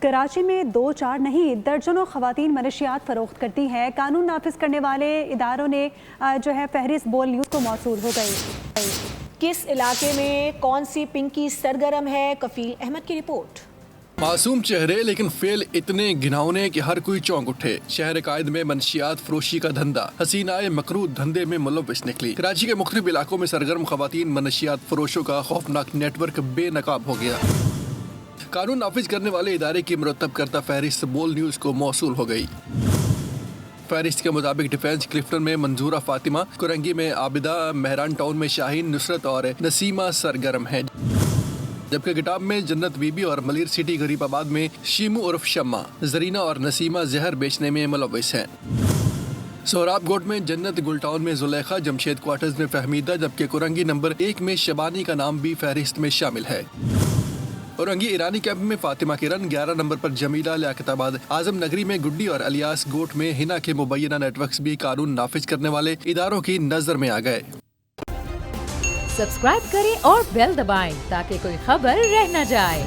کراچی میں 2-4 نہیں درجنوں خواتین منشیات فروخت کرتی ہیں۔ قانون نافذ کرنے والے اداروں نے فہرست بول نیوز کو موصول ہو گئی۔ کس علاقے میں کون سی پنکی سرگرم ہے؟ کفیل احمد کی رپورٹ۔ معصوم چہرے لیکن فعل اتنے گھناؤنے کہ ہر کوئی چونک اٹھے۔ شہر قائد میں منشیات فروشی کا دھندا حسینائے مکروہ دھندے میں ملوث نکلی۔ کراچی کے مختلف علاقوں میں سرگرم خواتین منشیات فروشوں کا خوفناک نیٹ ورک بے نقاب ہو گیا۔ قانون نافذ کرنے والے ادارے کی مرتب کردہ فہرست بول نیوز کو موصول ہو گئی۔ فہرست کے مطابق ڈیفنس کلفٹن میں منظورہ فاطمہ، کرنگی میں عابدہ، مہران ٹاؤن میں شاہین، نصرت اور نسیمہ سرگرم ہیں، جبکہ گٹاب میں جنت بی بی اور ملیر سٹی غریب آباد میں شیمو عرف شمع، زرینہ اور نسیمہ زہر بیچنے میں ملوث ہیں۔ سہراب گوٹ میں جنت، گل ٹاؤن میں زلیخا، جمشید کوارٹرز میں فہمیدہ، جبکہ کرنگی نمبر 1 میں شبانی کا نام بھی فہرست میں شامل ہے۔ اورنگی ایرانی کیمپ میں فاطمہ کرن، 11 نمبر پر جمیلہ، لیاقت آباد اعظم نگری میں گڈی اور الیاس گوٹ میں ہنا کے مبینہ نیٹ ورکس بھی قانون نافذ کرنے والے اداروں کی نظر میں آ گئے۔ سبسکرائب کریں اور بیل دبائیں تاکہ کوئی خبر رہ نہ جائے۔